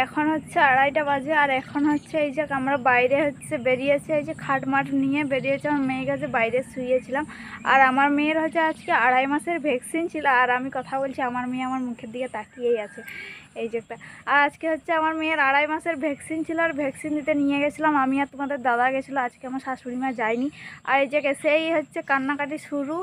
এখন হচ্ছে 2:30 বাজে। আর এখন হচ্ছে এই যে আমরা বাইরে হচ্ছে বেরিয়েছি, এই যে খাট মাঠ নিয়ে বেরিয়েছে। আমার মেয়ের কাছে বাইরে শুয়েছিলাম। আর আমার মেয়ের হচ্ছে আজকে 2.5 মাসের ভ্যাকসিন ছিল। আর আমি কথা বলছি, আমার মেয়ে আমার মুখের দিকে তাকিয়েই আছে এই যে একটা। আর আজকে হচ্ছে আমার মেয়ের 2.5 মাসের ভ্যাকসিন ছিল, আর ভ্যাকসিন দিতে নিয়ে গেছিলাম আমি আর তোমাদের দাদা গেছিলো। আজকে আমার শাশুড়ি মা যায়নি। আর এই যে সেই হচ্ছে কান্নাকাটি শুরু,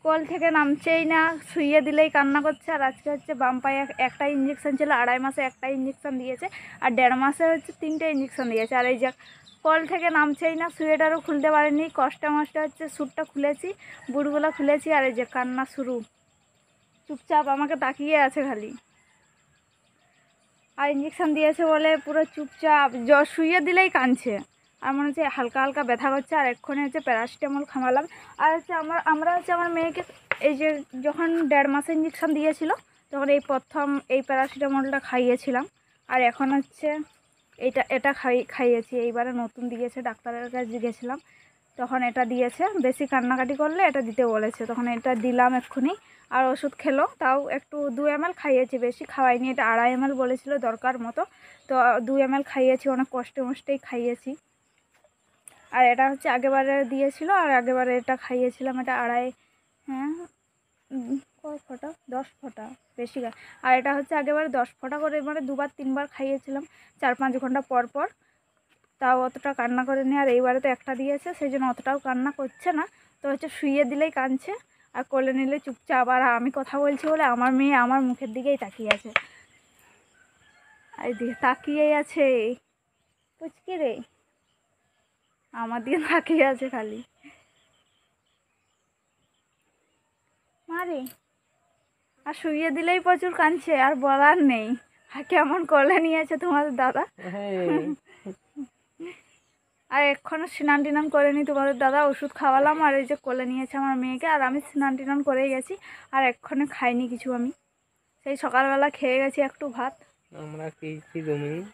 কোল থেকে নামছেই না, শুইয়ে দিলেই কান্না করছে। আর আজকে হচ্ছে বাম পায়ে একটা ইঞ্জেকশন ছিল, 2.5 মাসে একটা ইঞ্জেকশন দিয়েছে, আর 1.5 মাসে হচ্ছে 3টে ইঞ্জেকশন দিয়েছে। আর এই যে কোল থেকে নামছেই না, সোয়েটারও খুলতে পারিনি, কষ্টে মষ্টে হচ্ছে স্যুটটা খুলেছি, বুটগুলো খুলেছি। আর এই যে কান্না শুরু, চুপচাপ আমাকে তাকিয়ে আছে খালি। আর ইঞ্জেকশন দিয়েছে বলে পুরো চুপচাপ, শুইয়ে দিলেই কাঁদছে। আর মনে হচ্ছে হালকা হালকা ব্যথা করছে। আর এক্ষুনি হচ্ছে প্যারাসিটামল খাওয়ালাম। আর হচ্ছে আমরা হচ্ছে আমার মেয়েকে এই যে যখন 1.5 মাসে ইঞ্জেকশন দিয়েছিল, তখন এই প্রথম এই প্যারাসিটামলটা খাইয়েছিলাম। আর এখন হচ্ছে এটা খাইয়েছি। এইবারে নতুন দিয়েছে, ডাক্তারের কাছে গেছিলাম, তখন এটা দিয়েছে। বেশি কান্নাকাটি করলে এটা দিতে বলেছে, তখন এটা দিলাম এক্ষুনি। আর ওষুধ খেলো, তাও একটু 2 ml খাইয়েছি, বেশি খাওয়াইনি। এটা 2.5 ml বলেছিল দরকার মতো, তো 2 ml খাইয়েছি, অনেক কষ্টে মষ্টেই খাইয়েছি। আর এটা হচ্ছে আগেবারে দিয়েছিল, আর আগেবারে এটা খাইয়েছিলাম, এটা 2.5, হ্যাঁ কয় ফোঁটা, 10 ফোঁটা বেশি। আর এটা হচ্ছে আগেবারে 10 ফোঁটা করে, মানে 2বার 3বার খাইয়েছিলাম 4-5 ঘন্টা পর পর, তাও অতটা কান্না করেনি। আর এইবারে তো একটা দিয়েছে, সেই জন্য অতটাও কান্না করছে না। তো হচ্ছে শুইয়ে দিলেই কাঁদছে, আর কোলে নিলে চুপচাপ। আর আমি কথা বলছি বলে আমার মেয়ে আমার মুখের দিকেই তাকিয়ে আছে, এই দিকে তাকিয়েই আছে। পুচকি রে, আমার দিকে তাকিয়ে আছে খালি। মারে, আর শুইয়ে দিলেই প্রচুর কাঁদছে, আর বলার নেই। আর কেমন কোলে নিয়েছে তোমাদের দাদা। আর এখনও স্নান টিনান করেনি তোমাদের দাদা, ওষুধ খাওয়ালাম। আর এই যে কোলে নিয়েছে আমার মেয়েকে, আর আমি স্নান টিনান করে গেছি। আর এক্ষণে খাইনি কিছু, আমি সেই সকালবেলা খেয়ে গেছি একটু ভাত। আমরা খেয়েছি 2 মিনিট।